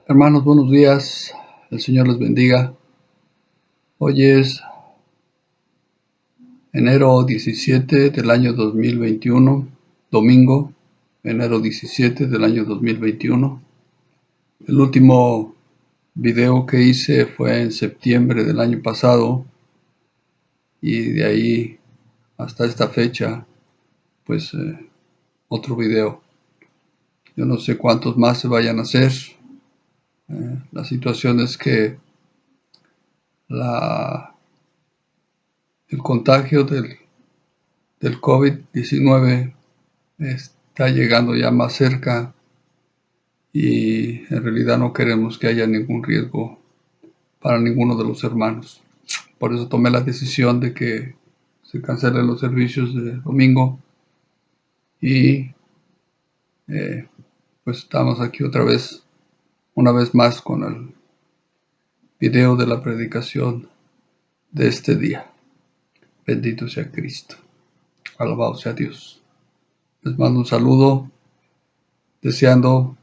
Hermanos, buenos días. El Señor les bendiga. Hoy es enero 17 del año 2021, domingo, enero 17 del año 2021. El último video que hice fue en septiembre del año pasado y de ahí hasta esta fecha, pues otro video. Yo no sé cuántos más se vayan a hacer. La situación es que el contagio del COVID-19 está llegando ya más cerca y en realidad no queremos que haya ningún riesgo para ninguno de los hermanos. Por eso tomé la decisión de que se cancelen los servicios de domingo y pues estamos aquí una vez más con el video de la predicación de este día. Bendito sea Cristo. Alabado sea Dios. Les mando un saludo deseando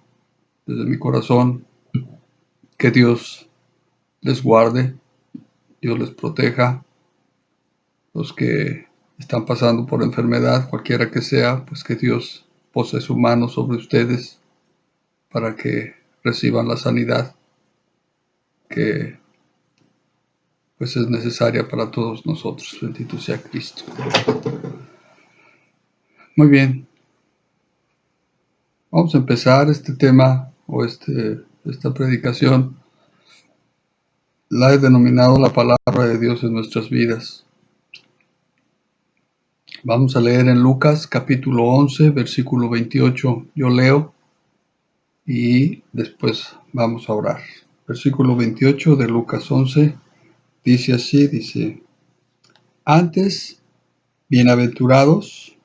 desde mi corazón que Dios les guarde, Dios les proteja. Los que están pasando por enfermedad, cualquiera que sea, pues que Dios pose su mano sobre ustedes para que reciban la sanidad que pues es necesaria para todos nosotros. Bendito sea Cristo. Muy bien. Vamos a empezar este tema o esta predicación. La he denominado la palabra de Dios en nuestras vidas. Vamos a leer en Lucas capítulo 11, versículo 28. Yo leo y después vamos a orar. Versículo 28 de Lucas 11 dice así, dice: Antes, bienaventurados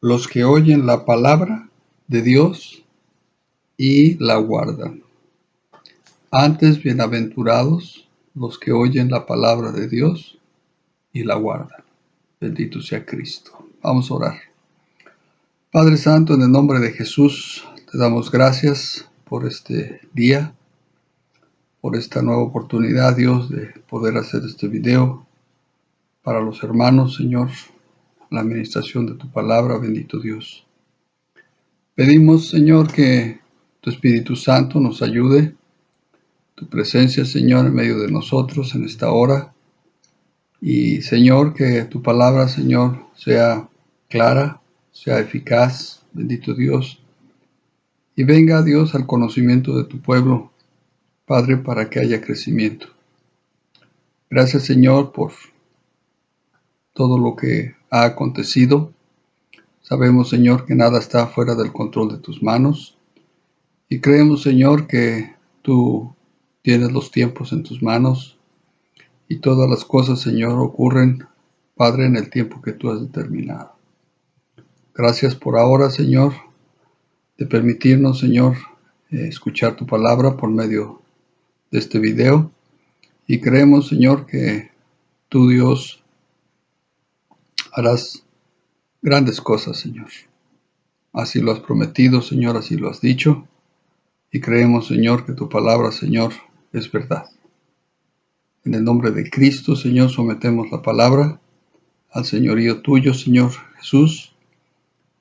los que oyen la palabra de Dios y la guardan. Antes, bienaventurados los que oyen la palabra de Dios y la guardan. Bendito sea Cristo. Vamos a orar. Padre Santo, en el nombre de Jesús, te damos gracias por este día, por esta nueva oportunidad, Dios, de poder hacer este video para los hermanos, Señor, la administración de tu palabra, bendito Dios. Pedimos, Señor, que tu Espíritu Santo nos ayude, tu presencia, Señor, en medio de nosotros en esta hora. Y, Señor, que tu palabra, Señor, sea clara, sea eficaz, bendito Dios. Y venga, Dios, al conocimiento de tu pueblo, Padre, para que haya crecimiento. Gracias, Señor, por todo lo que ha acontecido. Sabemos, Señor, que nada está fuera del control de tus manos. Y creemos, Señor, que tú tienes los tiempos en tus manos. Y todas las cosas, Señor, ocurren, Padre, en el tiempo que tú has determinado. Gracias por ahora, Señor, de permitirnos, Señor, escuchar tu palabra por medio de este video. Y creemos, Señor, que tú, Dios, harás grandes cosas, Señor. Así lo has prometido, Señor, así lo has dicho. Y creemos, Señor, que tu palabra, Señor, es verdad. En el nombre de Cristo, Señor, sometemos la palabra al señorío tuyo, Señor Jesús.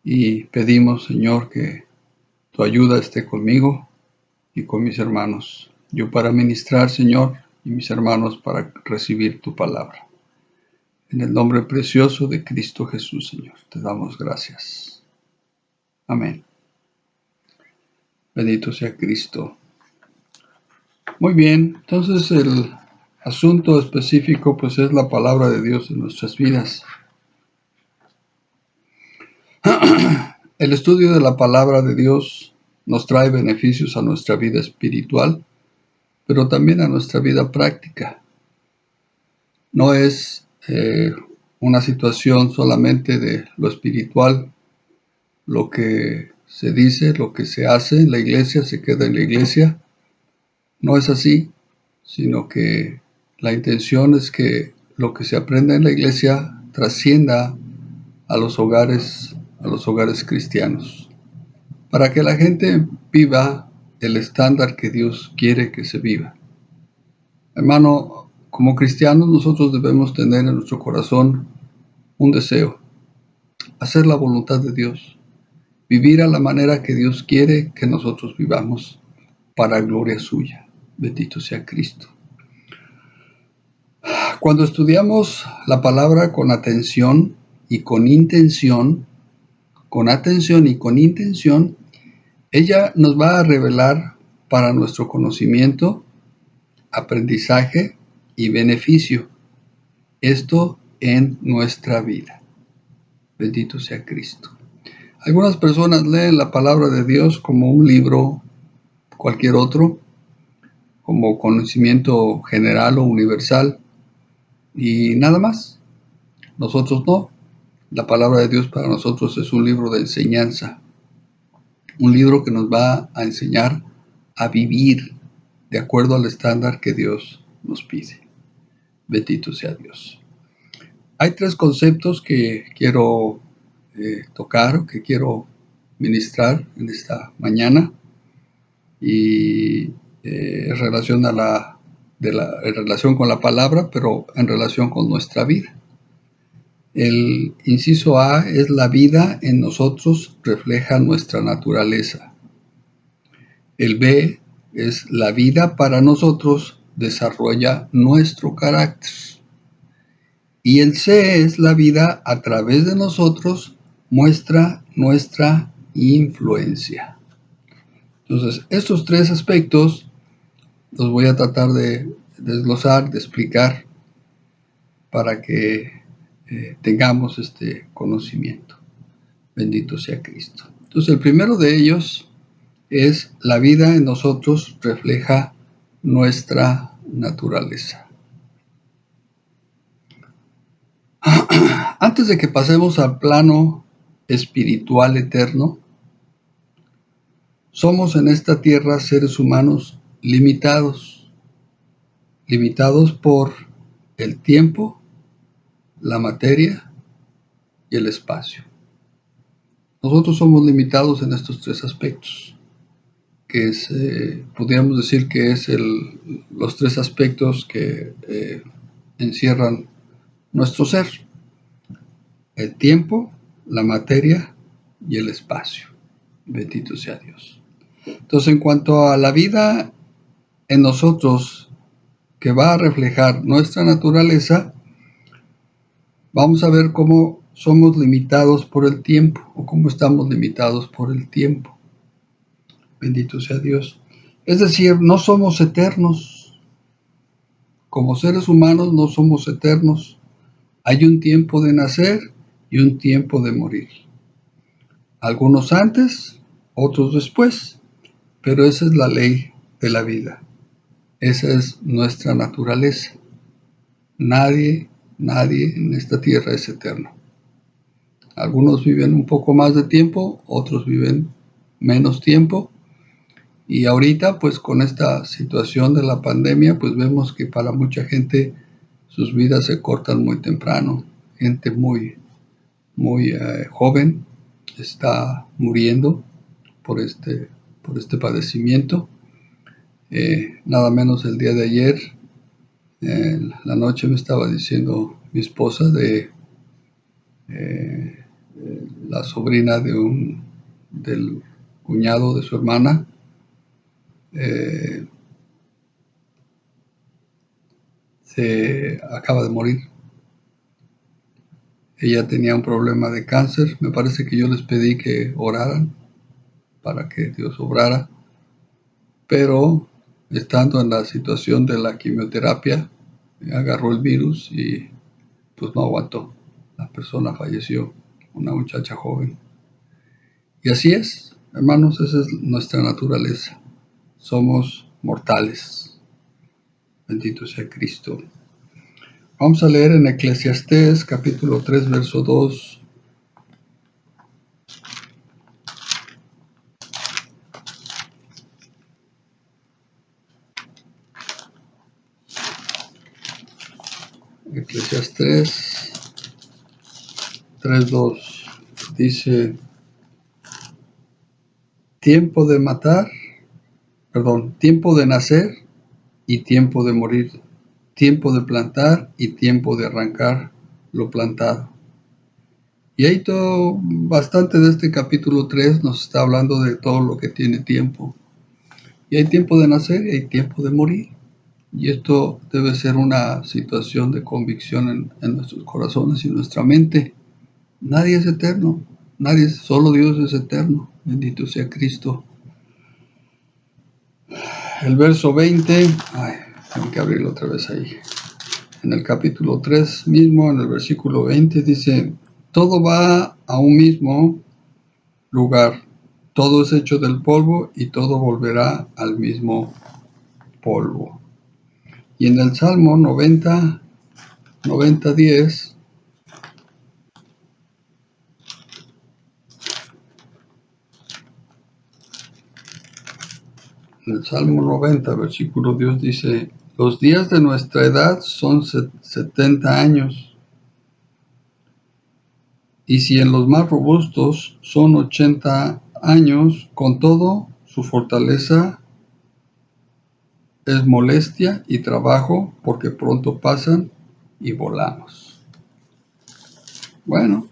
Y pedimos, Señor, que tu ayuda esté conmigo y con mis hermanos. Yo para ministrar, Señor, y mis hermanos para recibir tu palabra. En el nombre precioso de Cristo Jesús, Señor, te damos gracias. Amén. Bendito sea Cristo. Muy bien, entonces el asunto específico pues es la palabra de Dios en nuestras vidas. El estudio de la palabra de Dios nos trae beneficios a nuestra vida espiritual, pero también a nuestra vida práctica. No es una situación solamente de lo espiritual, lo que se dice, lo que se hace en la iglesia, se queda en la iglesia. No es así, sino que la intención es que lo que se aprenda en la iglesia trascienda a los hogares cristianos, para que la gente viva el estándar que Dios quiere que se viva. Hermano, como cristianos nosotros debemos tener en nuestro corazón un deseo, hacer la voluntad de Dios, vivir a la manera que Dios quiere que nosotros vivamos para gloria suya. Bendito sea Cristo. Cuando estudiamos la palabra con atención y con intención, ella nos va a revelar para nuestro conocimiento, aprendizaje y beneficio. Esto en nuestra vida. Bendito sea Cristo. Algunas personas leen la palabra de Dios como un libro cualquier otro, como conocimiento general o universal, y nada más. Nosotros no. La palabra de Dios para nosotros es un libro de enseñanza, un libro que nos va a enseñar a vivir de acuerdo al estándar que Dios nos pide. Bendito sea Dios. Hay tres conceptos que quiero tocar, que quiero ministrar en esta mañana, y en relación en relación con la palabra, pero en relación con nuestra vida. El inciso A es: la vida en nosotros refleja nuestra naturaleza. El B es: la vida para nosotros desarrolla nuestro carácter. Y el C es: la vida a través de nosotros muestra nuestra influencia. Entonces, estos tres aspectos los voy a tratar de desglosar, de explicar, para que tengamos este conocimiento. Bendito sea Cristo. Entonces, el primero de ellos es: la vida en nosotros refleja nuestra naturaleza. Antes de que pasemos al plano espiritual eterno, somos en esta tierra seres humanos limitados por el tiempo, la materia y el espacio. Nosotros somos limitados en estos tres aspectos, que es, podríamos decir que es los tres aspectos que encierran nuestro ser: el tiempo, la materia y el espacio. Bendito sea Dios. Entonces, en cuanto a la vida en nosotros, que va a reflejar nuestra naturaleza, vamos a ver cómo somos limitados por el tiempo, o cómo estamos limitados por el tiempo. Bendito sea Dios. Es decir, no somos eternos. Como seres humanos no somos eternos. Hay un tiempo de nacer y un tiempo de morir. Algunos antes, otros después, pero esa es la ley de la vida. Esa es nuestra naturaleza. Nadie en esta tierra es eterno. Algunos viven un poco más de tiempo, otros viven menos tiempo. Y ahorita, pues con esta situación de la pandemia, pues vemos que para mucha gente sus vidas se cortan muy temprano. Gente muy joven está muriendo por este padecimiento. Nada menos el día de ayer, la noche, me estaba diciendo mi esposa de la sobrina del cuñado de su hermana. Se acaba de morir. Ella tenía un problema de cáncer. Me parece que yo les pedí que oraran para que Dios obrara, pero estando en la situación de la quimioterapia, agarró el virus y pues no aguantó. La persona falleció, una muchacha joven. Y así es, hermanos, esa es nuestra naturaleza. Somos mortales. Bendito sea Cristo. Vamos a leer en Eclesiastés capítulo 3, verso 2. Eclesiastés 3, 2 dice: tiempo de matar tiempo de nacer y tiempo de morir, tiempo de plantar y tiempo de arrancar lo plantado. Y ahí todo, bastante de este capítulo 3 nos está hablando de todo lo que tiene tiempo. Y hay tiempo de nacer y hay tiempo de morir. Y esto debe ser una situación de convicción en nuestros corazones y nuestra mente. Nadie es eterno, solo Dios es eterno. Bendito sea Cristo. El verso 20, tengo que abrirlo otra vez ahí. En el capítulo 3 mismo, en el versículo 20, dice: todo va a un mismo lugar, todo es hecho del polvo y todo volverá al mismo polvo. Y en el Salmo 90, 10, en el Salmo 90, versículo 10 dice: los días de nuestra edad son 70 años, y si en los más robustos son 80 años, con todo su fortaleza es molestia y trabajo, porque pronto pasan y volamos. Bueno,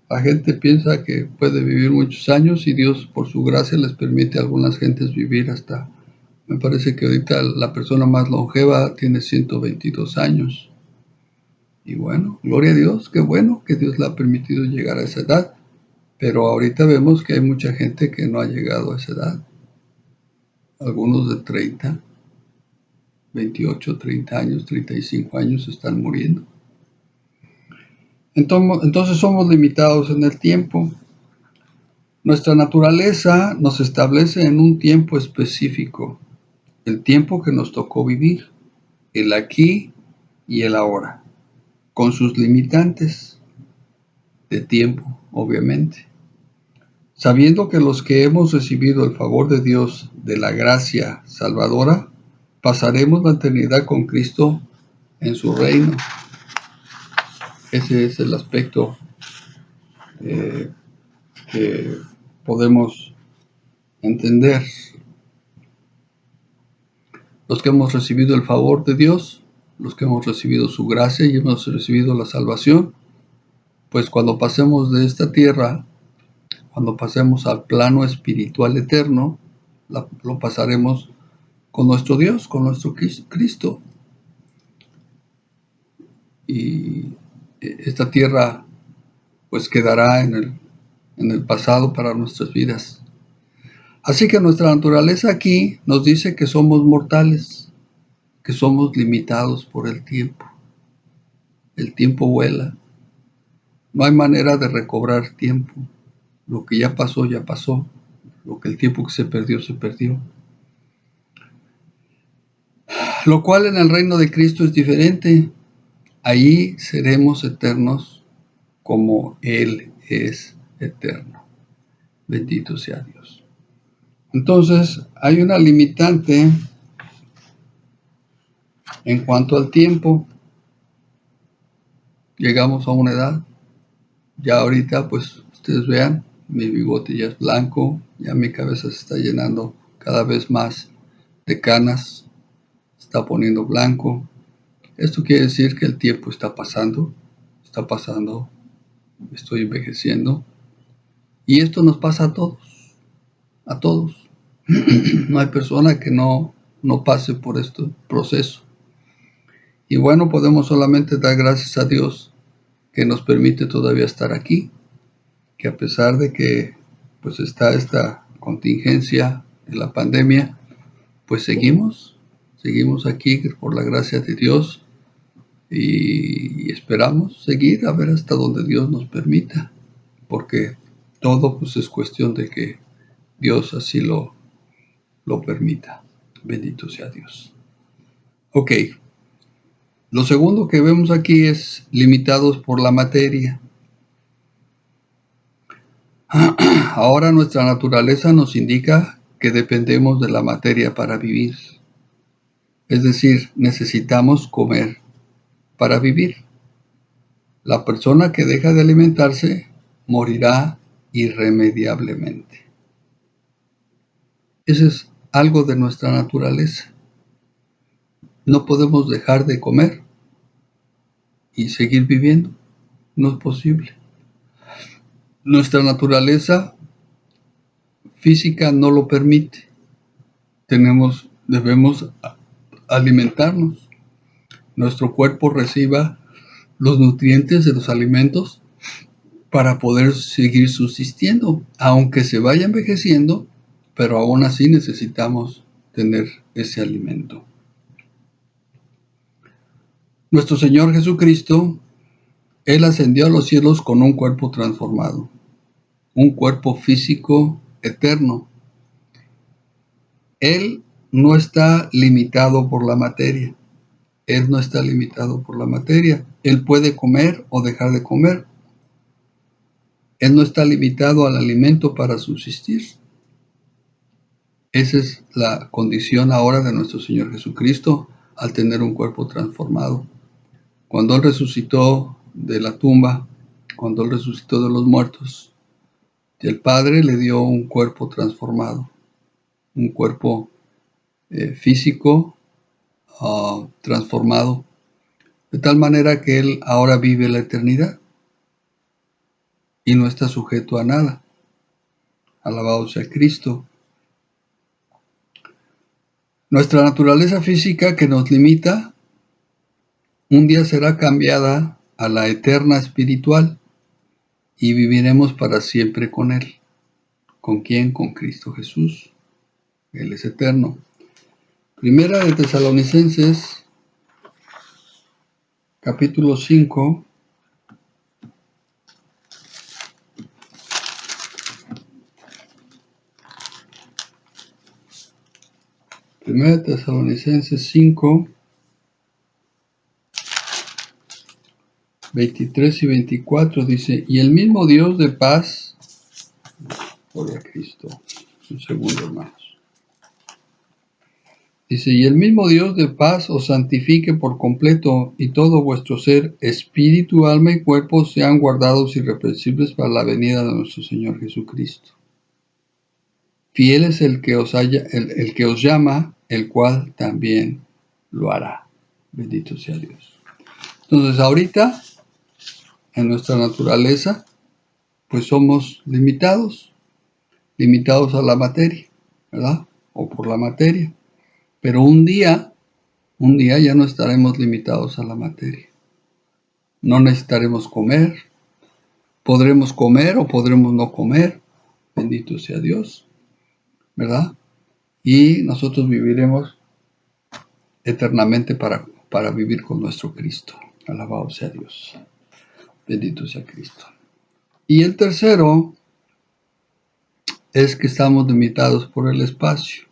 la gente piensa que puede vivir muchos años y Dios por su gracia les permite a algunas gentes vivir hasta, me parece que ahorita la persona más longeva tiene 122 años. Y bueno, gloria a Dios, qué bueno que Dios le ha permitido llegar a esa edad. Pero ahorita vemos que hay mucha gente que no ha llegado a esa edad. Algunos de 30, 28, 30 años, 35 años están muriendo. Entonces somos limitados en el tiempo. Nuestra naturaleza nos establece en un tiempo específico, el tiempo que nos tocó vivir, el aquí y el ahora, con sus limitantes de tiempo, obviamente. Sabiendo que los que hemos recibido el favor de Dios, de la gracia salvadora, pasaremos la eternidad con Cristo en su reino. Ese es el aspecto que podemos entender. Los que hemos recibido el favor de Dios, los que hemos recibido su gracia y hemos recibido la salvación, pues cuando pasemos de esta tierra, cuando pasemos al plano espiritual eterno, lo pasaremos con nuestro Dios, con nuestro Cristo. Y esta tierra pues quedará en el pasado para nuestras vidas. Así que nuestra naturaleza aquí nos dice que somos mortales, que somos limitados por el tiempo. El tiempo vuela. No hay manera de recobrar tiempo. Lo que ya pasó, ya pasó. Lo que el tiempo que se perdió, se perdió. Lo cual en el reino de Cristo es diferente. Allí seremos eternos como Él es eterno. Bendito sea Dios. Entonces, hay una limitante en cuanto al tiempo. Llegamos a una edad. Ya ahorita, pues, ustedes vean, mi bigote ya es blanco, ya mi cabeza se está llenando cada vez más de canas, se está poniendo blanco. Esto quiere decir que el tiempo está pasando, estoy envejeciendo. Y esto nos pasa a todos, a todos. No hay persona que no pase por este proceso. Y bueno, podemos solamente dar gracias a Dios que nos permite todavía estar aquí, que a pesar de que pues está esta contingencia de la pandemia, pues seguimos aquí por la gracia de Dios y esperamos seguir a ver hasta donde Dios nos permita, porque todo pues es cuestión de que Dios así lo permita. Bendito sea Dios. Ok. Lo segundo que vemos aquí es limitados por la materia. Ahora nuestra naturaleza nos indica que dependemos de la materia para vivir. Es decir, necesitamos comer para vivir. La persona que deja de alimentarse morirá irremediablemente. Ese es algo de nuestra naturaleza. No podemos dejar de comer y seguir viviendo. No es posible. Nuestra naturaleza física no lo permite. Debemos alimentarnos. Nuestro cuerpo reciba los nutrientes de los alimentos para poder seguir subsistiendo, aunque se vaya envejeciendo, pero aún así necesitamos tener ese alimento. Nuestro Señor Jesucristo, Él ascendió a los cielos con un cuerpo transformado, un cuerpo físico eterno. Él no está limitado por la materia. Él no está limitado por la materia. Él puede comer o dejar de comer. Él no está limitado al alimento para subsistir. Esa es la condición ahora de nuestro Señor Jesucristo al tener un cuerpo transformado. Cuando Él resucitó de la tumba, cuando Él resucitó de los muertos, el Padre le dio un cuerpo transformado, un cuerpo físico transformado, de tal manera que Él ahora vive la eternidad y no está sujeto a nada. Alabado sea Cristo. Nuestra naturaleza física que nos limita, un día será cambiada a la eterna espiritual y viviremos para siempre con Él. ¿Con quién? Con Cristo Jesús. Él es eterno. Primera de Tesalonicenses, capítulo 5. Primera de Tesalonicenses 5, 23 y 24 dice, y el mismo Dios de paz, gloria a Cristo, un segundo hermanos, dice, y el mismo Dios de paz os santifique por completo y todo vuestro ser, espíritu, alma y cuerpo sean guardados irreprensibles para la venida de nuestro Señor Jesucristo. Fiel es el que os llama, el cual también lo hará. Bendito sea Dios. Entonces ahorita, en nuestra naturaleza, pues somos limitados a la materia, ¿verdad? O por la materia. Pero un día ya no estaremos limitados a la materia. No necesitaremos comer. Podremos comer o podremos no comer. Bendito sea Dios, ¿verdad? Y nosotros viviremos eternamente para vivir con nuestro Cristo. Alabado sea Dios. Bendito sea Cristo. Y el tercero es que estamos limitados por el espacio.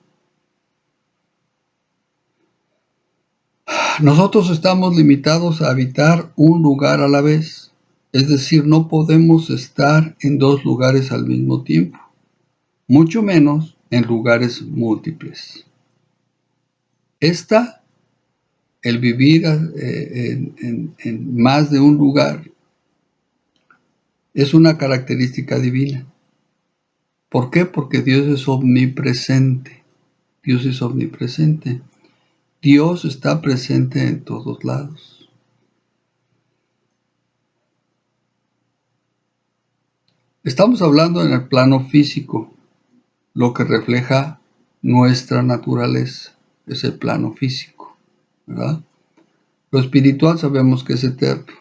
Nosotros estamos limitados a habitar un lugar a la vez. Es decir, no podemos estar en dos lugares al mismo tiempo, mucho menos en lugares múltiples. El vivir en más de un lugar, es una característica divina. ¿Por qué? Porque Dios es omnipresente. Dios es omnipresente. Dios está presente en todos lados. Estamos hablando en el plano físico, lo que refleja nuestra naturaleza, es el plano físico, ¿verdad? Lo espiritual sabemos que es eterno.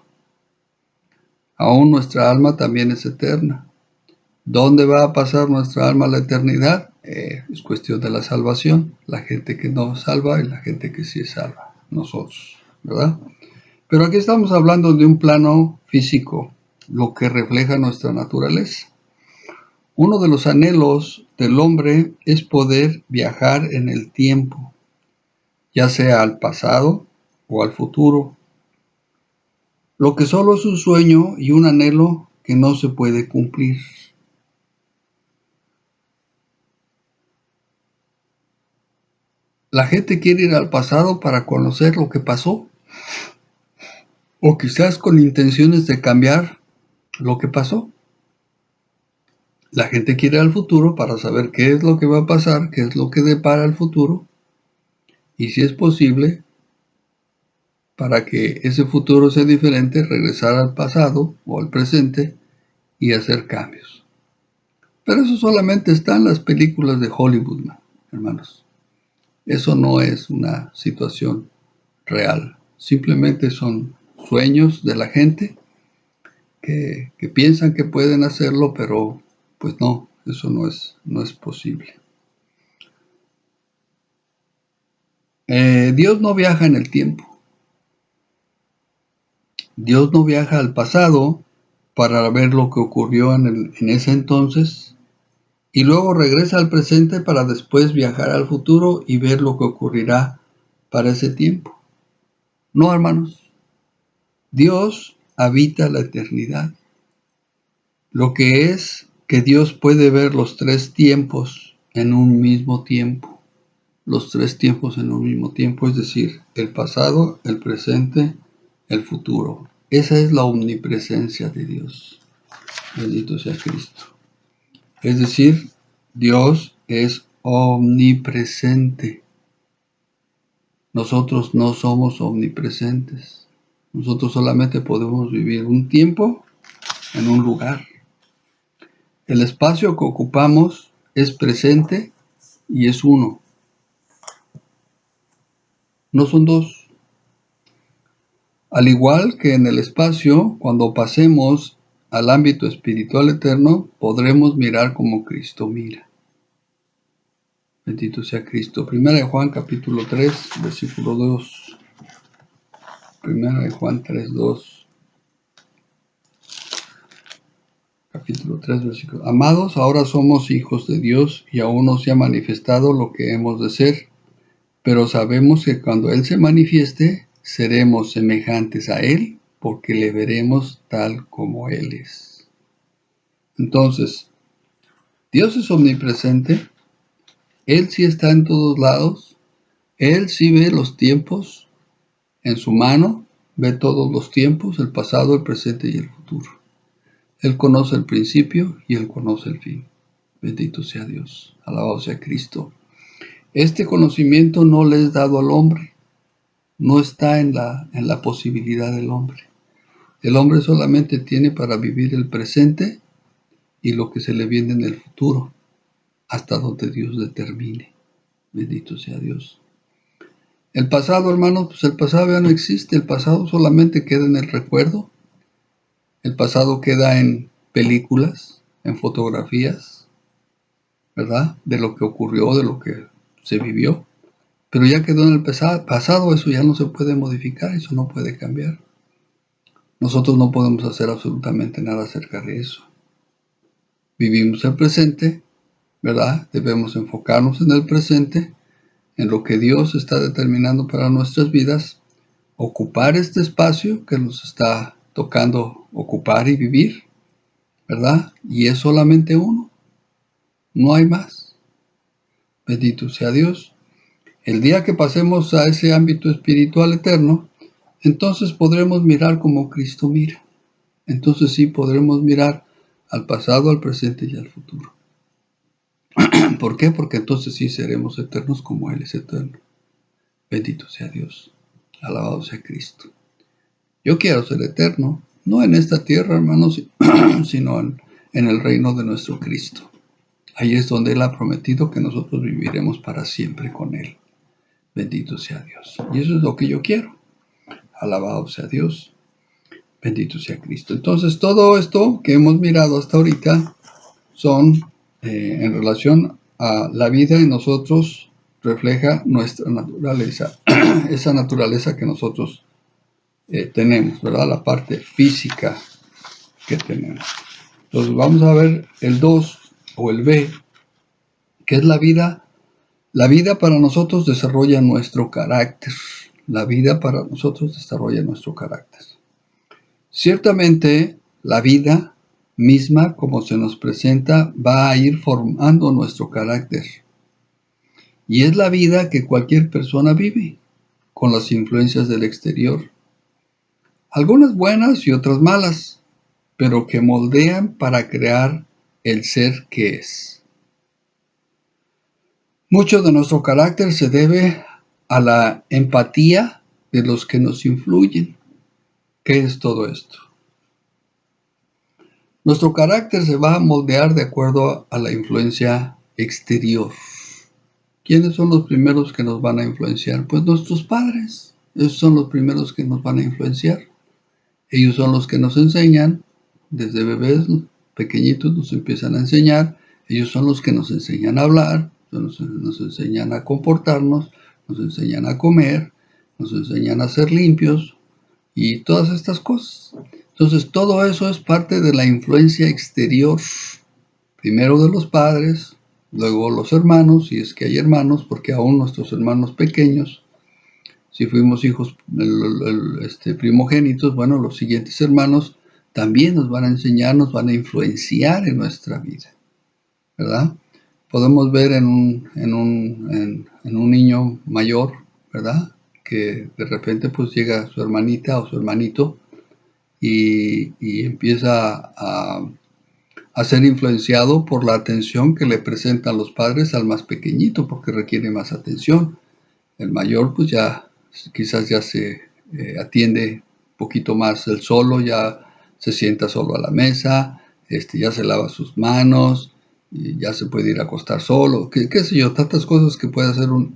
Aún nuestra alma también es eterna. ¿Dónde va a pasar nuestra alma a la eternidad? Es cuestión de la salvación. La gente que no salva y la gente que sí es salva. Nosotros, ¿verdad? Pero aquí estamos hablando de un plano físico, lo que refleja nuestra naturaleza. Uno de los anhelos del hombre es poder viajar en el tiempo, ya sea al pasado o al futuro. Lo que solo es un sueño y un anhelo que no se puede cumplir. La gente quiere ir al pasado para conocer lo que pasó, o quizás con intenciones de cambiar lo que pasó. La gente quiere ir al futuro para saber qué es lo que va a pasar, qué es lo que depara el futuro, y si es posible, para que ese futuro sea diferente, regresar al pasado o al presente y hacer cambios. Pero eso solamente está en las películas de Hollywood, hermanos. Eso no es una situación real. Simplemente son sueños de la gente que piensan que pueden hacerlo, pero pues no, eso no es posible. Dios no viaja en el tiempo. Dios no viaja al pasado para ver lo que ocurrió en ese entonces y luego regresa al presente para después viajar al futuro y ver lo que ocurrirá para ese tiempo. No, hermanos. Dios habita la eternidad. Lo que es que Dios puede ver los tres tiempos en un mismo tiempo. Los tres tiempos en un mismo tiempo, es decir, el pasado, el presente, el futuro. Esa es la omnipresencia de Dios. Bendito sea Cristo. Es decir, Dios es omnipresente. Nosotros no somos omnipresentes. Nosotros solamente podemos vivir un tiempo en un lugar. El espacio que ocupamos es presente y es uno. No son dos. Al igual que en el espacio, cuando pasemos al ámbito espiritual eterno, podremos mirar como Cristo mira. Bendito sea Cristo. Primera de Juan capítulo 3, versículo 2. Primera de Juan 3, 2. Capítulo 3, versículo. Amados, ahora somos hijos de Dios y aún no se ha manifestado lo que hemos de ser, pero sabemos que cuando Él se manifieste, seremos semejantes a Él, porque le veremos tal como Él es. Entonces, Dios es omnipresente, Él sí está en todos lados, Él sí ve los tiempos en su mano, ve todos los tiempos, el pasado, el presente y el futuro. Él conoce el principio y Él conoce el fin. Bendito sea Dios, alabado sea Cristo. Este conocimiento no le es dado al hombre, no está en la posibilidad del hombre. El hombre solamente tiene para vivir el presente y lo que se le viene en el futuro, hasta donde Dios determine. Bendito sea Dios. El pasado, hermanos, pues el pasado ya no existe, el pasado solamente queda en el recuerdo, el pasado queda en películas, en fotografías, ¿verdad? De lo que ocurrió, de lo que se vivió. Pero ya quedó en el pasado, eso ya no se puede modificar, eso no puede cambiar. Nosotros no podemos hacer absolutamente nada acerca de eso. Vivimos el presente, ¿verdad? Debemos enfocarnos en el presente, en lo que Dios está determinando para nuestras vidas, ocupar este espacio que nos está tocando ocupar y vivir, ¿verdad? Y es solamente uno, no hay más. Bendito sea Dios. El día que pasemos a ese ámbito espiritual eterno, entonces podremos mirar como Cristo mira. Entonces sí podremos mirar al pasado, al presente y al futuro. ¿Por qué? Porque entonces sí seremos eternos como Él es eterno. Bendito sea Dios. Alabado sea Cristo. Yo quiero ser eterno, no en esta tierra, hermanos, sino en el reino de nuestro Cristo. Ahí es donde Él ha prometido que nosotros viviremos para siempre con Él. Bendito sea Dios. Y eso es lo que yo quiero. Alabado sea Dios. Bendito sea Cristo. Entonces, todo esto que hemos mirado hasta ahorita son en relación a la vida en nosotros, refleja nuestra naturaleza, esa naturaleza que nosotros tenemos, ¿verdad? La parte física que tenemos. Entonces, vamos a ver el 2 o el B, que es la vida. La vida para nosotros desarrolla nuestro carácter. La vida para nosotros desarrolla nuestro carácter. Ciertamente, la vida misma, como se nos presenta, va a ir formando nuestro carácter. Y es la vida que cualquier persona vive, con las influencias del exterior. Algunas buenas y otras malas, pero que moldean para crear el ser que es. Mucho de nuestro carácter se debe a la empatía de los que nos influyen. ¿Qué es todo esto? Nuestro carácter se va a moldear de acuerdo a la influencia exterior. ¿Quiénes son los primeros que nos van a influenciar? Pues nuestros padres. Esos son los primeros que nos van a influenciar. Ellos son los que nos enseñan, desde bebés pequeñitos nos empiezan a enseñar. Ellos son los que nos enseñan a hablar, nos enseñan a comportarnos, nos enseñan a comer, nos enseñan a ser limpios y todas estas cosas. Entonces todo eso es parte de la influencia exterior, primero de los padres, luego los hermanos, si es que hay hermanos, porque aún nuestros hermanos pequeños, si fuimos hijos primogénitos, bueno, los siguientes hermanos también nos van a enseñar, nos van a influenciar en nuestra vida, ¿verdad? Podemos ver en un niño mayor, ¿verdad? Que de repente pues llega su hermanita o su hermanito y empieza a ser influenciado por la atención que le presentan los padres al más pequeñito, porque requiere más atención. El mayor pues ya quizás ya se atiende un poquito más él solo, ya se sienta solo a la mesa, ya se lava sus manos, y ya se puede ir a acostar solo, qué sé yo, tantas cosas que puede hacer un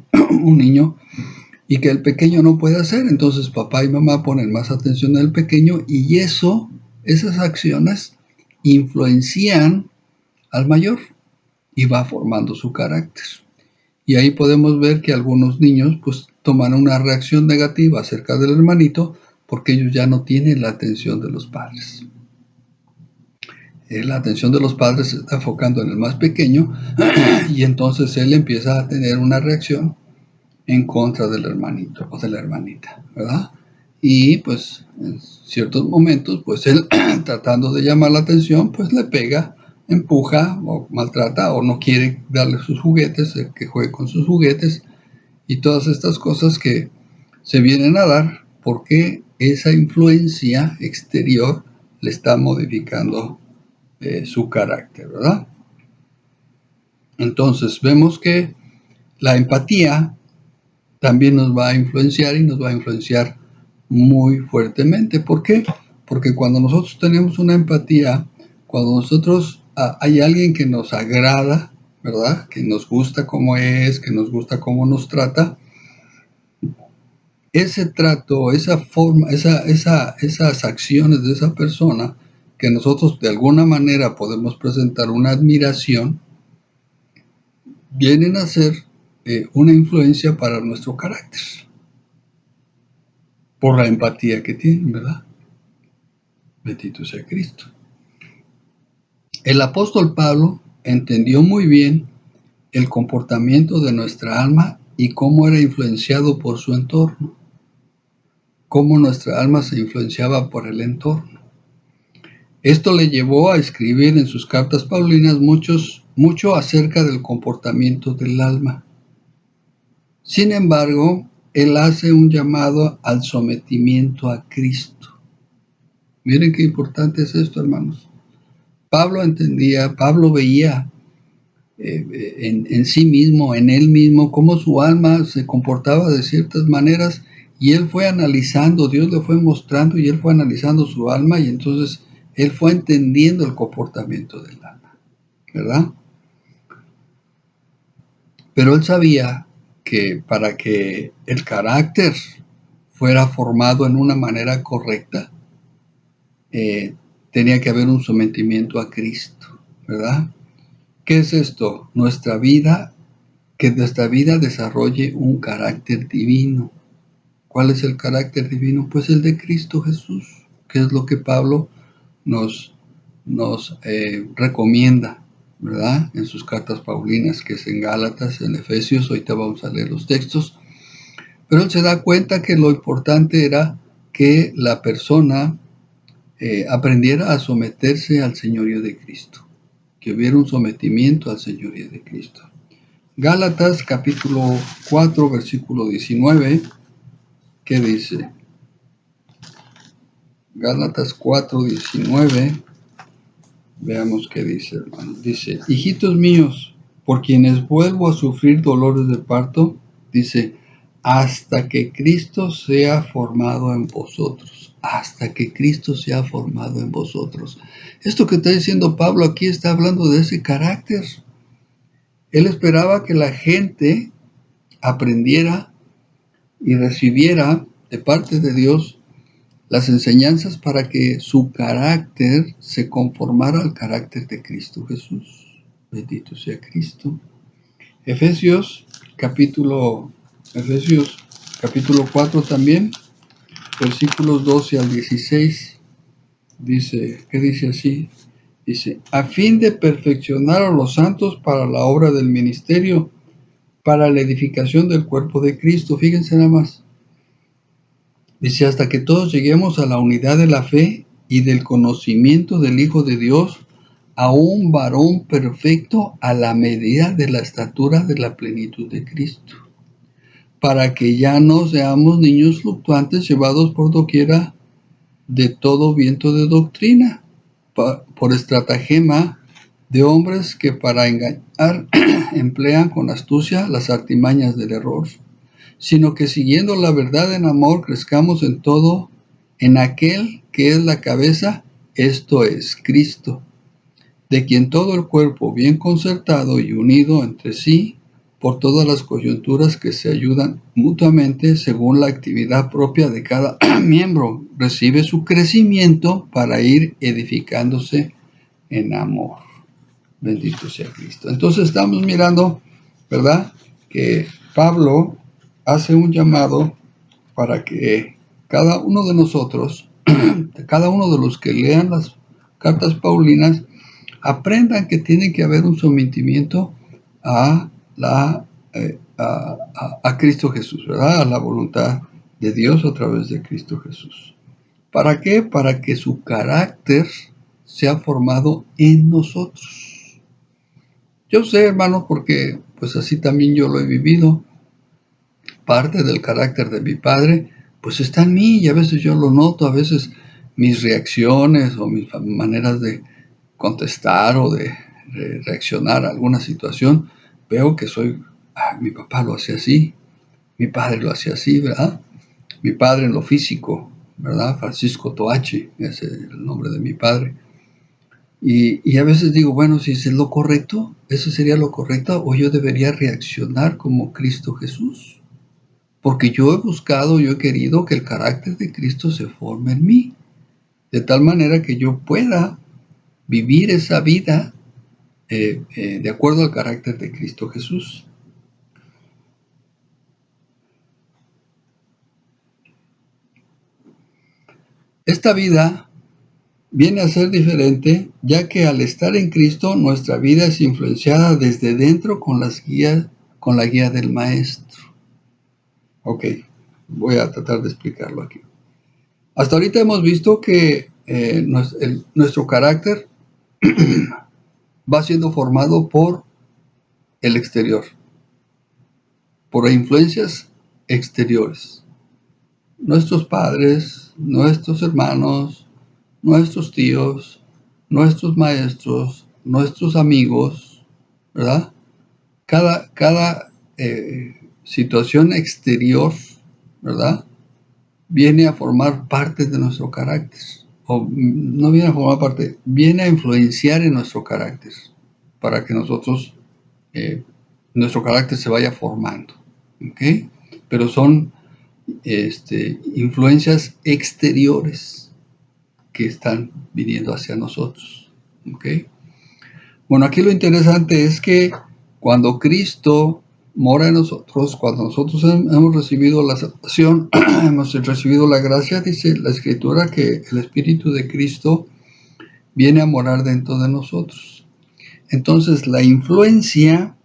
niño y que el pequeño no puede hacer. Entonces papá y mamá ponen más atención al pequeño y esas acciones influencian al mayor y va formando su carácter. Y ahí podemos ver que algunos niños pues toman una reacción negativa acerca del hermanito porque ellos ya no tienen la atención de los padres. La atención de los padres se está enfocando en el más pequeño y entonces él empieza a tener una reacción en contra del hermanito o de la hermanita, ¿verdad? Y pues en ciertos momentos pues él tratando de llamar la atención pues le pega, empuja o maltrata o no quiere darle sus juguetes, que juegue con sus juguetes y todas estas cosas que se vienen a dar porque esa influencia exterior le está modificando su carácter, ¿verdad? Entonces vemos que la empatía también nos va a influenciar y nos va a influenciar muy fuertemente. ¿Por qué? Porque cuando nosotros tenemos una empatía, cuando nosotros hay alguien que nos agrada, ¿verdad? Que nos gusta cómo es, que nos gusta cómo nos trata, ese trato, esa forma, esas acciones de esa persona que nosotros de alguna manera podemos presentar una admiración, vienen a ser una influencia para nuestro carácter, por la empatía que tienen, ¿verdad? Bendito sea Cristo. El apóstol Pablo entendió muy bien el comportamiento de nuestra alma y cómo era influenciado por su entorno, cómo nuestra alma se influenciaba por el entorno. Esto le llevó a escribir en sus cartas paulinas mucho acerca del comportamiento del alma. Sin embargo, él hace un llamado al sometimiento a Cristo. Miren qué importante es esto, hermanos. Pablo veía en sí mismo, en él mismo, cómo su alma se comportaba de ciertas maneras y él fue analizando, Dios le fue mostrando y él fue analizando su alma y entonces él fue entendiendo el comportamiento del alma, ¿verdad? Pero él sabía que para que el carácter fuera formado en una manera correcta, tenía que haber un sometimiento a Cristo, ¿verdad? ¿Qué es esto? Que nuestra vida desarrolle un carácter divino. ¿Cuál es el carácter divino? Pues el de Cristo Jesús, que es lo que Pablo nos recomienda, ¿verdad? En sus cartas paulinas, que es en Gálatas, en Efesios, ahorita vamos a leer los textos. Pero él se da cuenta que lo importante era que la persona aprendiera a someterse al señorío de Cristo, que hubiera un sometimiento al señorío de Cristo. Gálatas capítulo 4, versículo 19, ¿qué dice? Gálatas 4, 19 Veamos qué dice, hermano. Dice, hijitos míos, por quienes vuelvo a sufrir dolores de parto, dice, hasta que Cristo sea formado en vosotros. Hasta que Cristo sea formado en vosotros. Esto que está diciendo Pablo aquí está hablando de ese carácter. Él esperaba que la gente aprendiera y recibiera de parte de Dios las enseñanzas para que su carácter se conformara al carácter de Cristo Jesús. Bendito sea Cristo. Efesios capítulo 4 también, versículos 12 al 16, dice, ¿qué dice así? Dice, a fin de perfeccionar a los santos para la obra del ministerio, para la edificación del cuerpo de Cristo. Fíjense nada más. Dice, hasta que todos lleguemos a la unidad de la fe y del conocimiento del Hijo de Dios, a un varón perfecto a la medida de la estatura de la plenitud de Cristo, para que ya no seamos niños fluctuantes llevados por doquiera de todo viento de doctrina, por estratagema de hombres que para engañar emplean con astucia las artimañas del error, sino que siguiendo la verdad en amor crezcamos en todo en aquel que es la cabeza, esto es Cristo, de quien todo el cuerpo bien concertado y unido entre sí por todas las coyunturas que se ayudan mutuamente según la actividad propia de cada miembro, recibe su crecimiento para ir edificándose en amor. Bendito sea Cristo. Entonces estamos mirando, ¿verdad?, que Pablo hace un llamado para que cada uno de nosotros, cada uno de los que lean las cartas paulinas, aprendan que tiene que haber un sometimiento a Cristo Jesús, ¿verdad? A la voluntad de Dios a través de Cristo Jesús. ¿Para qué? Para que su carácter sea formado en nosotros. Yo sé, hermanos, porque pues así también yo lo he vivido. Parte del carácter de mi padre pues está en mí y a veces yo lo noto, a veces mis reacciones o mis maneras de contestar o de reaccionar a alguna situación, veo que mi papá lo hacía así, mi padre lo hacía así, ¿verdad? Mi padre en lo físico, ¿verdad? Francisco Toachi, ese es el nombre de mi padre. Y a veces digo, bueno, si es lo correcto, eso sería lo correcto, o yo debería reaccionar como Cristo Jesús. Porque yo he buscado, yo he querido que el carácter de Cristo se forme en mí, de tal manera que yo pueda vivir esa vida de acuerdo al carácter de Cristo Jesús. Esta vida viene a ser diferente, ya que al estar en Cristo, nuestra vida es influenciada desde dentro con la guía del Maestro. Ok, voy a tratar de explicarlo aquí. Hasta ahorita hemos visto que nuestro carácter va siendo formado por el exterior, por influencias exteriores. Nuestros padres, nuestros hermanos, nuestros tíos, nuestros maestros, nuestros amigos, ¿verdad? Cada situación exterior, ¿verdad?, viene a formar parte de nuestro carácter. O no viene a formar parte, viene a influenciar en nuestro carácter para que nuestro carácter se vaya formando. ¿Ok? Pero son influencias exteriores que están viniendo hacia nosotros. ¿Ok? Bueno, aquí lo interesante es que cuando Cristo mora en nosotros, cuando nosotros hemos recibido la salvación, hemos recibido la gracia, dice la Escritura que el Espíritu de Cristo viene a morar dentro de nosotros. Entonces la influencia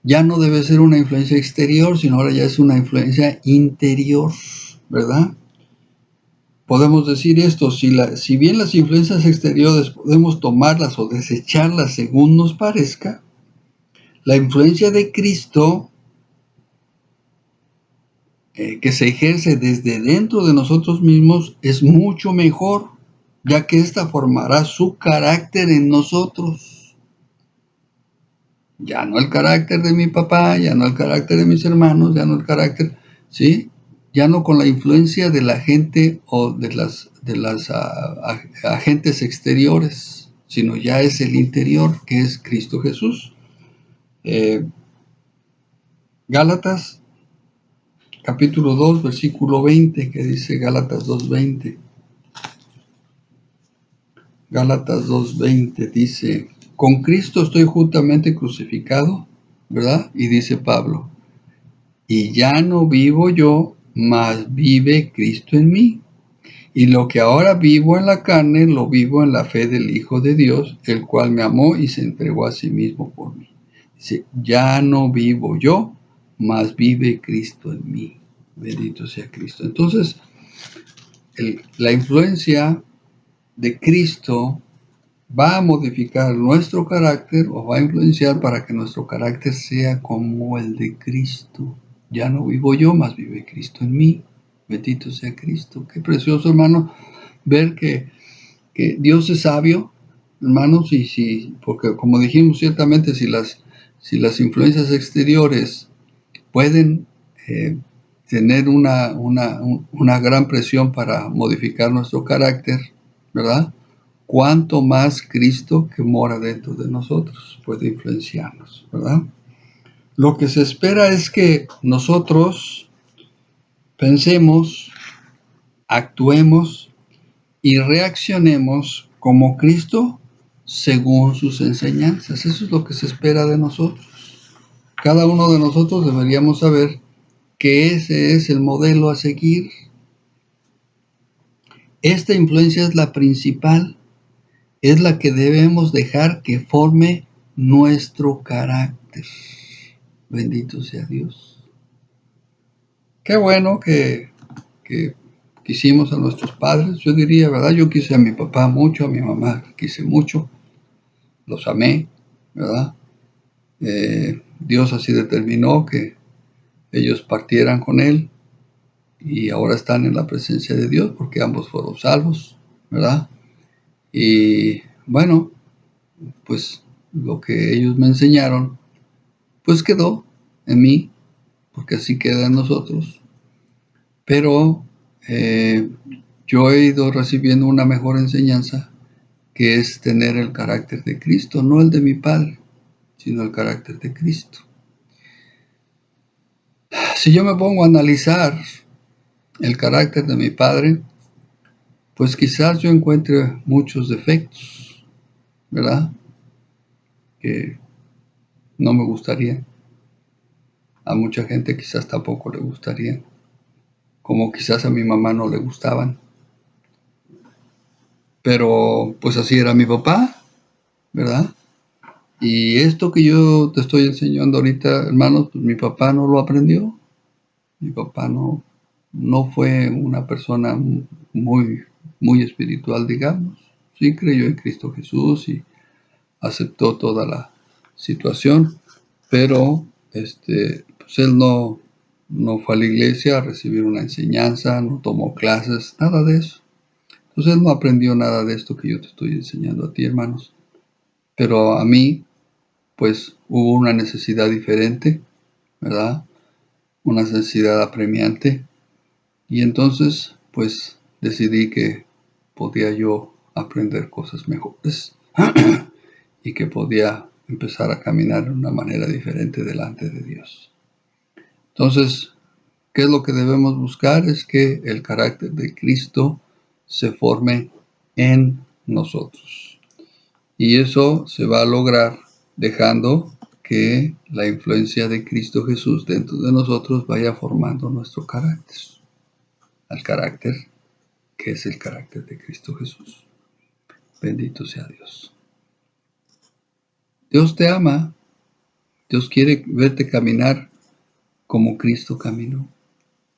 ya no debe ser una influencia exterior, sino ahora ya es una influencia interior, ¿verdad? Podemos decir esto, si bien las influencias exteriores podemos tomarlas o desecharlas según nos parezca, la influencia de Cristo que se ejerce desde dentro de nosotros mismos es mucho mejor ya que ésta formará su carácter en nosotros. Ya no el carácter de mi papá, ya no el carácter de mis hermanos, ya no el carácter, ¿sí? Ya no con la influencia de la gente o de las agentes exteriores, sino ya es el interior, que es Cristo Jesús. Gálatas capítulo 2, versículo 20, que dice Gálatas 2:20. Gálatas 2:20 dice, con Cristo estoy juntamente crucificado, ¿verdad? Y dice Pablo, y ya no vivo yo, mas vive Cristo en mí. Y lo que ahora vivo en la carne, lo vivo en la fe del Hijo de Dios, el cual me amó y se entregó a sí mismo por mí. Dice, ya no vivo yo, mas vive Cristo en mí. Bendito sea Cristo. Entonces, la influencia de Cristo va a modificar nuestro carácter o va a influenciar para que nuestro carácter sea como el de Cristo. Ya no vivo yo, mas vive Cristo en mí. Bendito sea Cristo. Qué precioso, hermano, ver que Dios es sabio, hermanos, porque como dijimos, ciertamente si las influencias exteriores pueden tener una gran presión para modificar nuestro carácter, ¿verdad? Cuanto más Cristo que mora dentro de nosotros puede influenciarnos, ¿verdad? Lo que se espera es que nosotros pensemos, actuemos y reaccionemos como Cristo según sus enseñanzas. Eso es lo que se espera de nosotros. Cada uno de nosotros deberíamos saber que ese es el modelo a seguir. Esta influencia es la principal, es la que debemos dejar que forme nuestro carácter. Bendito sea Dios. Qué bueno que quisimos a nuestros padres, yo diría, ¿verdad? Yo quise a mi papá mucho, a mi mamá quise mucho, los amé, ¿verdad? Dios así determinó que ellos partieran con él y ahora están en la presencia de Dios porque ambos fueron salvos, ¿verdad? Y bueno, pues lo que ellos me enseñaron, pues quedó en mí, porque así queda en nosotros. Pero yo he ido recibiendo una mejor enseñanza, que es tener el carácter de Cristo, no el de mi padre, sino el carácter de Cristo. Si yo me pongo a analizar el carácter de mi padre, pues quizás yo encuentre muchos defectos, ¿verdad? Que no me gustaría. A mucha gente quizás tampoco le gustaría, como quizás a mi mamá no le gustaban. Pero pues así era mi papá, ¿verdad? Y esto que yo te estoy enseñando ahorita, hermanos, pues mi papá no lo aprendió. Mi papá no fue una persona muy espiritual, digamos. Sí creyó en Cristo Jesús y aceptó toda la situación, pero pues él no fue a la iglesia a recibir una enseñanza, no tomó clases, nada de eso. Entonces él no aprendió nada de esto que yo te estoy enseñando a ti, hermanos. Pero a mí, pues hubo una necesidad diferente, ¿verdad? Una necesidad apremiante. Y entonces, pues decidí que podía yo aprender cosas mejores y que podía empezar a caminar de una manera diferente delante de Dios. Entonces, ¿qué es lo que debemos buscar? Es que el carácter de Cristo se forme en nosotros. Y eso se va a lograr dejando que la influencia de Cristo Jesús dentro de nosotros vaya formando nuestro carácter. Al carácter que es el carácter de Cristo Jesús. Bendito sea Dios. Dios te ama. Dios quiere verte caminar como Cristo caminó,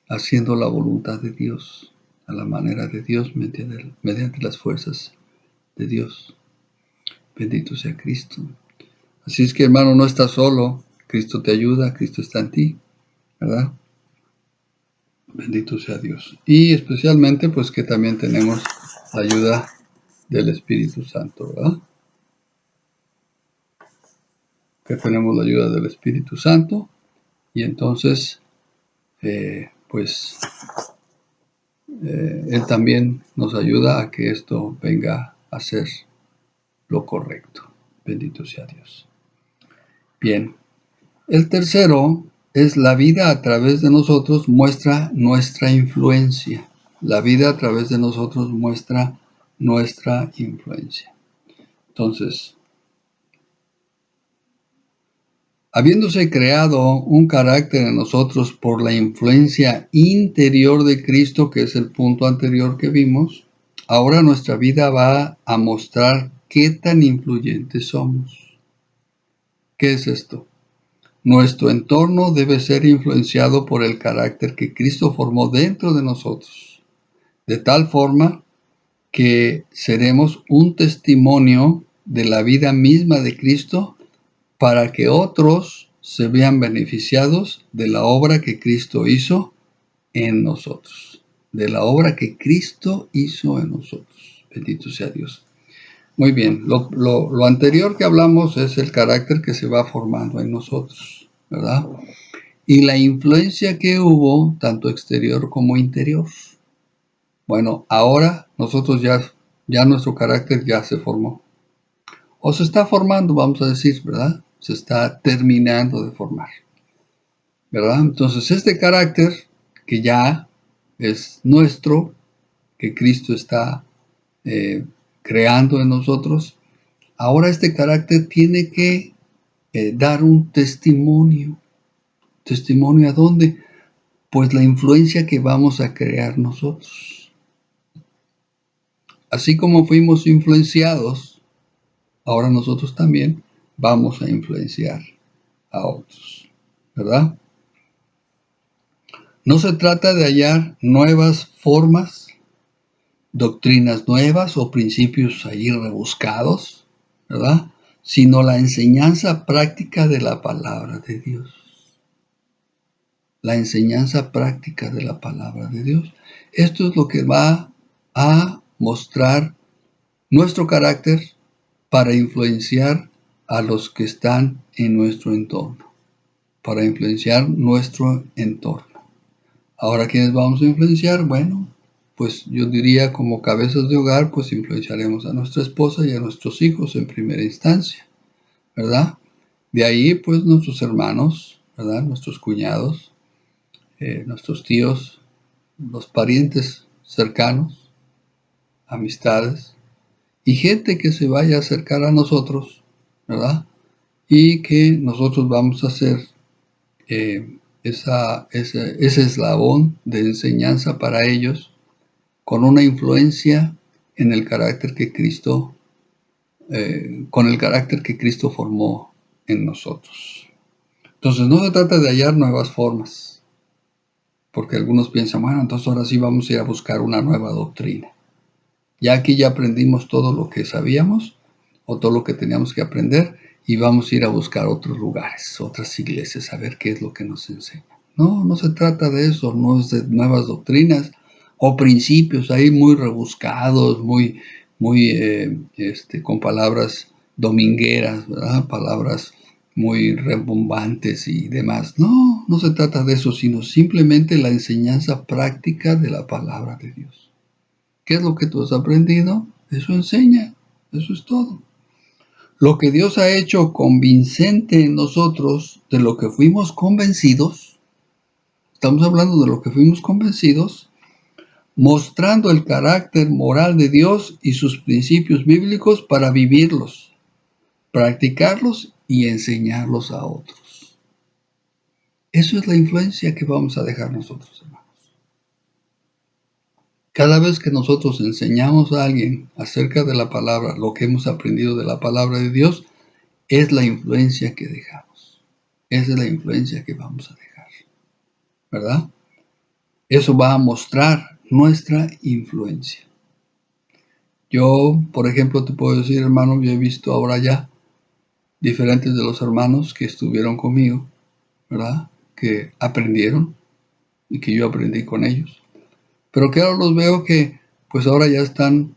haciendo la voluntad de Dios, a la manera de Dios, mediante las fuerzas de Dios. Bendito sea Cristo. Así es que, hermano, no estás solo. Cristo te ayuda, Cristo está en ti, ¿verdad? Bendito sea Dios. Y especialmente, pues que también tenemos la ayuda del Espíritu Santo, ¿verdad? Que tenemos la ayuda del Espíritu Santo y entonces, pues, Él también nos ayuda a que esto venga a ser lo correcto. Bendito sea Dios. Bien. El tercero es la vida a través de nosotros muestra nuestra influencia. La vida a través de nosotros muestra nuestra influencia. Entonces, habiéndose creado un carácter en nosotros por la influencia interior de Cristo, que es el punto anterior que vimos, ahora nuestra vida va a mostrar qué tan influyentes somos. ¿Qué es esto? Nuestro entorno debe ser influenciado por el carácter que Cristo formó dentro de nosotros, de tal forma que seremos un testimonio de la vida misma de Cristo para que otros se vean beneficiados de la obra que Cristo hizo en nosotros. De la obra que Cristo hizo en nosotros. Bendito sea Dios. Muy bien, lo anterior que hablamos es el carácter que se va formando en nosotros, ¿verdad? Y la influencia que hubo, tanto exterior como interior. Bueno, ahora nosotros ya nuestro carácter ya se formó. O se está formando, vamos a decir, ¿verdad? Se está terminando de formar, ¿verdad? Entonces, este carácter que ya es nuestro, que Cristo está creando en nosotros, ahora este carácter tiene que dar un testimonio. ¿Testimonio a dónde? Pues la influencia que vamos a crear nosotros. Así como fuimos influenciados, ahora nosotros también vamos a influenciar a otros, ¿verdad? No se trata de hallar nuevas formas, doctrinas nuevas o principios ahí rebuscados, ¿verdad? Sino la enseñanza práctica de la palabra de Dios. La enseñanza práctica de la palabra de Dios. Esto es lo que va a mostrar nuestro carácter para influenciar a los que están en nuestro entorno. Para influenciar nuestro entorno. Ahora, ¿quiénes vamos a influenciar? Bueno, pues yo diría como cabezas de hogar, pues influenciaremos a nuestra esposa y a nuestros hijos en primera instancia, ¿verdad? De ahí, pues nuestros hermanos, ¿verdad? Nuestros cuñados, nuestros tíos, los parientes cercanos, amistades y gente que se vaya a acercar a nosotros, ¿verdad? Y que nosotros vamos a ser ese eslabón de enseñanza para ellos con una influencia en el carácter que Cristo, con el carácter que Cristo formó en nosotros. Entonces no se trata de hallar nuevas formas, porque algunos piensan, bueno, entonces ahora sí vamos a ir a buscar una nueva doctrina. Ya aquí ya aprendimos todo lo que sabíamos o todo lo que teníamos que aprender y vamos a ir a buscar otros lugares, otras iglesias, a ver qué es lo que nos enseña. No, no se trata de eso, no es de nuevas doctrinas o principios ahí muy rebuscados, muy con palabras domingueras, ¿verdad? Palabras muy rebombantes y demás. No, no se trata de eso, sino simplemente la enseñanza práctica de la palabra de Dios. ¿Qué es lo que tú has aprendido? Eso enseña, eso es todo. Lo que Dios ha hecho convincente en nosotros, de lo que fuimos convencidos, estamos hablando de lo que fuimos convencidos, mostrando el carácter moral de Dios y sus principios bíblicos para vivirlos, practicarlos y enseñarlos a otros. Eso es la influencia que vamos a dejar nosotros, hermanos. Cada vez que nosotros enseñamos a alguien acerca de la palabra, lo que hemos aprendido de la palabra de Dios, es la influencia que dejamos. Esa es la influencia que vamos a dejar, ¿verdad? Eso va a mostrar nuestra influencia. Yo, por ejemplo, te puedo decir, hermano, yo he visto ahora ya diferentes de los hermanos que estuvieron conmigo, ¿verdad? Que aprendieron y que yo aprendí con ellos. Pero que ahora los veo que, pues ahora ya están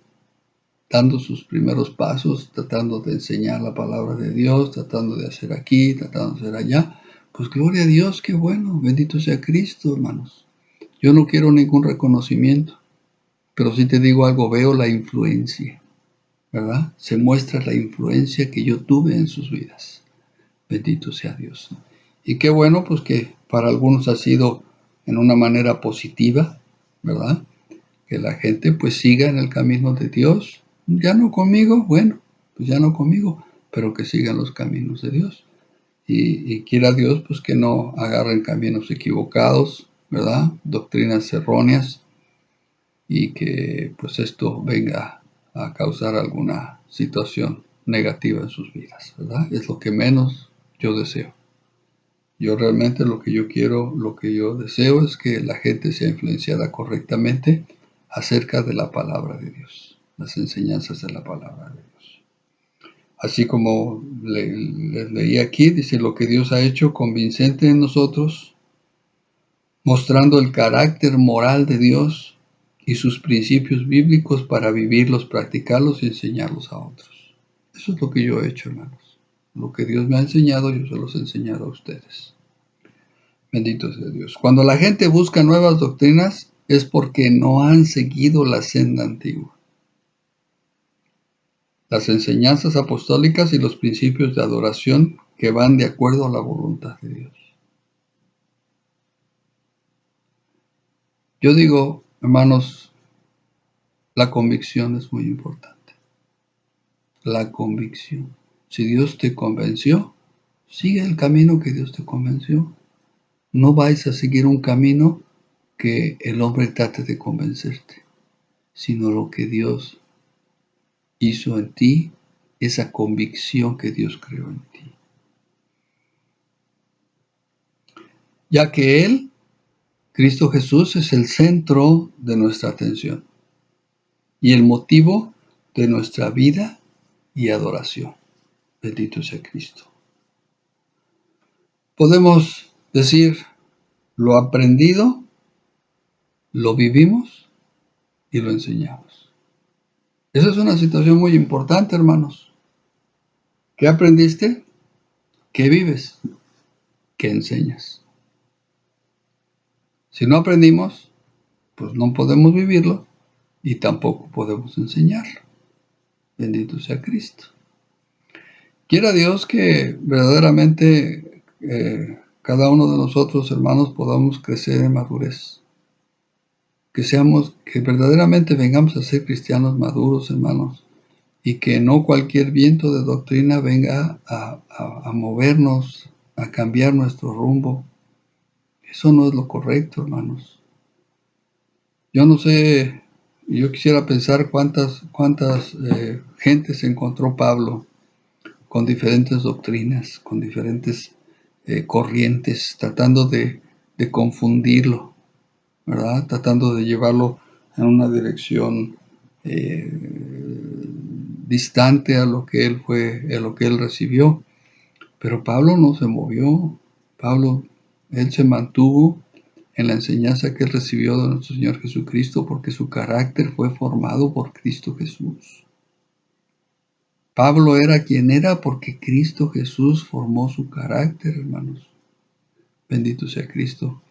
dando sus primeros pasos, tratando de enseñar la palabra de Dios, tratando de hacer aquí, tratando de hacer allá, pues gloria a Dios, qué bueno, bendito sea Cristo, hermanos. Yo no quiero ningún reconocimiento, pero sí te digo algo, veo la influencia, ¿verdad? Se muestra la influencia que yo tuve en sus vidas. Bendito sea Dios. Y qué bueno, pues que para algunos ha sido en una manera positiva, ¿verdad? Que la gente pues siga en el camino de Dios. Ya no conmigo, bueno, pues ya no conmigo, pero que sigan los caminos de Dios. Y quiera Dios pues que no agarren caminos equivocados, ¿verdad? Doctrinas erróneas y que pues esto venga a causar alguna situación negativa en sus vidas, ¿verdad? Es lo que menos yo deseo. Yo realmente lo que yo quiero, lo que yo deseo es que la gente sea influenciada correctamente acerca de la palabra de Dios, las enseñanzas de la palabra de Dios. Así como les leí aquí, dice lo que Dios ha hecho convincente en nosotros, mostrando el carácter moral de Dios y sus principios bíblicos para vivirlos, practicarlos y enseñarlos a otros. Eso es lo que yo he hecho, hermanos. Lo que Dios me ha enseñado, yo se los he enseñado a ustedes. Bendito sea Dios. Cuando la gente busca nuevas doctrinas es porque no han seguido la senda antigua. Las enseñanzas apostólicas y los principios de adoración que van de acuerdo a la voluntad de Dios. Yo digo, hermanos, la convicción es muy importante. La convicción. Si Dios te convenció, sigue el camino que Dios te convenció. No vais a seguir un camino que el hombre trate de convencerte, sino lo que Dios hizo en ti, esa convicción que Dios creó en ti. Ya que Él, Cristo Jesús, es el centro de nuestra atención y el motivo de nuestra vida y adoración. Bendito sea Cristo. Podemos decir, lo aprendido, lo vivimos y lo enseñamos. Esa es una situación muy importante, hermanos. ¿Qué aprendiste? ¿Qué vives? ¿Qué enseñas? Si no aprendimos, pues no podemos vivirlo y tampoco podemos enseñarlo. Bendito sea Cristo. Quiera Dios que verdaderamente cada uno de nosotros, hermanos, podamos crecer en madurez. Que verdaderamente vengamos a ser cristianos maduros, hermanos, y que no cualquier viento de doctrina venga a movernos, a cambiar nuestro rumbo. Eso no es lo correcto, hermanos. Yo no sé, yo quisiera pensar cuántas gentes encontró Pablo con diferentes doctrinas, con diferentes corrientes, tratando de confundirlo, ¿verdad? Tratando de llevarlo en una dirección distante a lo que él fue, a lo que él recibió. Pero Pablo no se movió. Pablo, él se mantuvo en la enseñanza que él recibió de nuestro Señor Jesucristo, porque su carácter fue formado por Cristo Jesús. Pablo era quien era porque Cristo Jesús formó su carácter, hermanos. Bendito sea Cristo.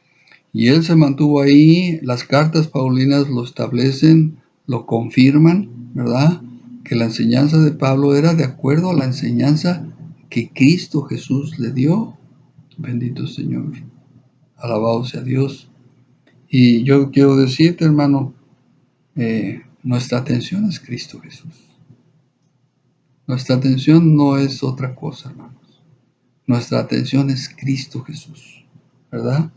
Y él se mantuvo ahí, las cartas paulinas lo establecen, lo confirman, ¿verdad? Que la enseñanza de Pablo era de acuerdo a la enseñanza que Cristo Jesús le dio. Bendito Señor. Alabado sea Dios. Y yo quiero decirte, hermano, nuestra atención es Cristo Jesús. Nuestra atención no es otra cosa, hermanos. Nuestra atención es Cristo Jesús, ¿verdad?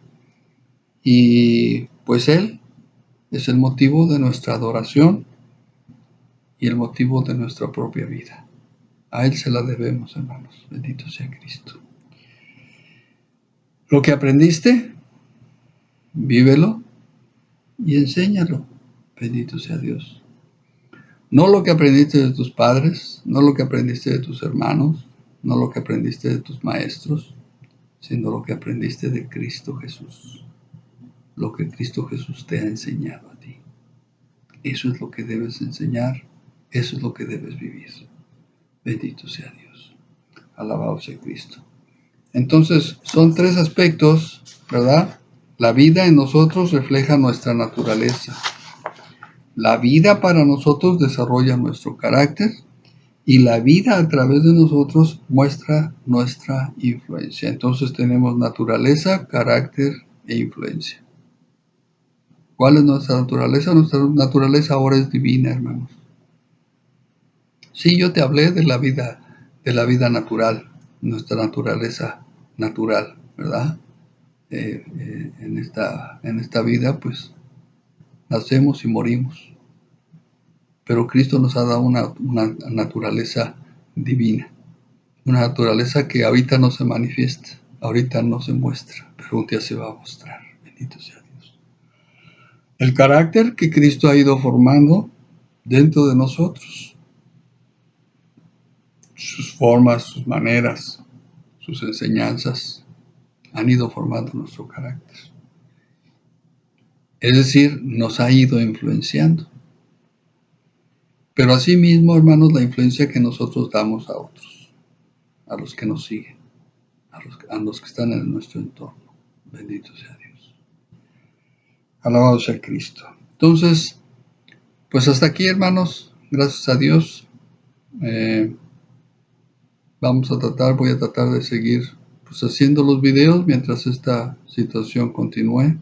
Y pues Él es el motivo de nuestra adoración y el motivo de nuestra propia vida. A Él se la debemos, hermanos. Bendito sea Cristo. Lo que aprendiste, vívelo y enséñalo. Bendito sea Dios. No lo que aprendiste de tus padres, no lo que aprendiste de tus hermanos, no lo que aprendiste de tus maestros, sino lo que aprendiste de Cristo Jesús. Lo que Cristo Jesús te ha enseñado a ti. Eso es lo que debes enseñar Eso es lo que debes vivir. Bendito sea Dios. Alabado sea Cristo. Entonces, son tres aspectos, ¿verdad? La vida en nosotros refleja nuestra naturaleza. La vida para nosotros desarrolla nuestro carácter y la vida a través de nosotros muestra nuestra influencia. Entonces tenemos naturaleza, carácter e influencia. ¿Cuál es nuestra naturaleza? Nuestra naturaleza ahora es divina, hermanos. Sí, yo te hablé de la vida natural, nuestra naturaleza natural, ¿verdad? En esta vida, pues, nacemos y morimos. Pero Cristo nos ha dado una naturaleza divina, una naturaleza que ahorita no se manifiesta, ahorita no se muestra, pero un día se va a mostrar. Bendito sea Dios. El carácter que Cristo ha ido formando dentro de nosotros, sus formas, sus maneras, sus enseñanzas, han ido formando nuestro carácter. Es decir, nos ha ido influenciando. Pero asimismo, hermanos, la influencia que nosotros damos a otros, a los que nos siguen, a los que están en nuestro entorno. Bendito sea Dios. Alabado sea Cristo. Entonces, pues hasta aquí, hermanos, gracias a Dios. Voy a tratar de seguir pues, haciendo los videos mientras esta situación continúe,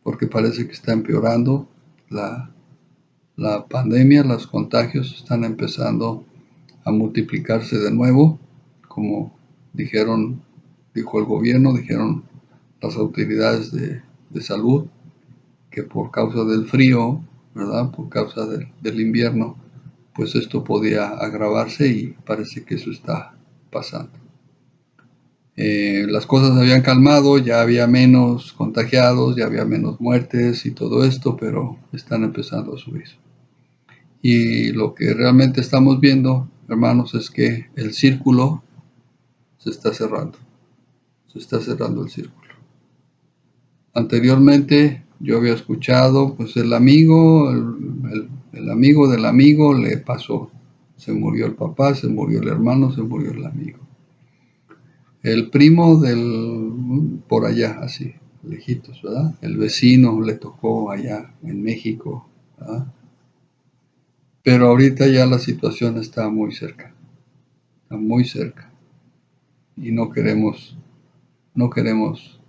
porque parece que está empeorando la pandemia, los contagios están empezando a multiplicarse de nuevo, como dijo el gobierno, dijeron las autoridades de salud, que por causa del frío, ¿verdad? Por causa del invierno, pues esto podía agravarse y parece que eso está pasando. Las cosas se habían calmado, ya había menos contagiados, ya había menos muertes y todo esto, pero están empezando a subir. Y lo que realmente estamos viendo, hermanos, es que el círculo se está cerrando. Se está cerrando el círculo. Anteriormente yo había escuchado, pues el amigo del amigo le pasó. Se murió el papá, se murió el hermano, se murió el amigo. El primo por allá, así, lejitos, ¿verdad? El vecino le tocó allá en México, ¿verdad? Pero ahorita ya la situación está muy cerca. Está muy cerca. Y no queremos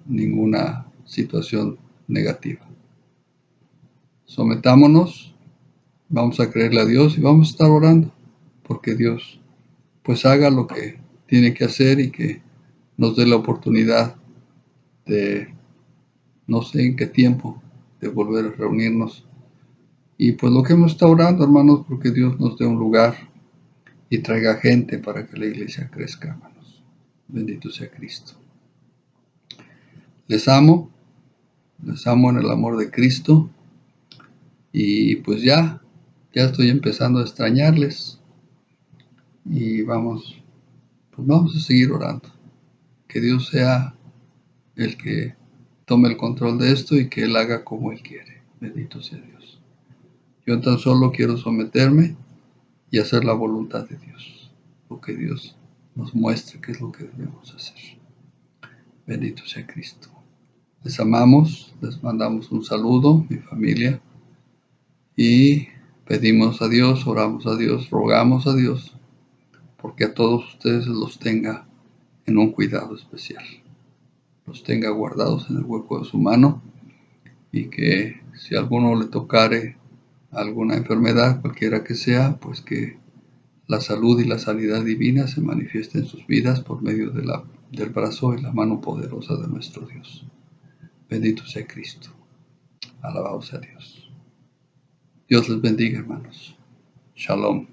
ninguna situación negativa. Sometámonos, vamos a creerle a Dios y vamos a estar orando porque Dios pues haga lo que tiene que hacer y que nos dé la oportunidad de, no sé en qué tiempo, de volver a reunirnos. Y pues lo que hemos estado orando, hermanos, porque Dios nos dé un lugar y traiga gente para que la iglesia crezca, hermanos. Bendito sea Cristo. Les amo en el amor de Cristo y pues ya estoy empezando a extrañarles y vamos a seguir orando. Que Dios sea el que tome el control de esto y que Él haga como Él quiere. Bendito sea Dios. Yo tan solo quiero someterme y hacer la voluntad de Dios, lo que Dios nos muestre que es lo que debemos hacer. Bendito sea Cristo. Les amamos, les mandamos un saludo, mi familia, y pedimos a Dios, oramos a Dios, rogamos a Dios, porque a todos ustedes los tenga en un cuidado especial, los tenga guardados en el hueco de su mano, y que si a alguno le tocare alguna enfermedad, cualquiera que sea, pues que la salud y la sanidad divina se manifieste en sus vidas por medio del brazo y la mano poderosa de nuestro Dios. Bendito sea Cristo. Alabado sea Dios. Dios les bendiga, hermanos. Shalom.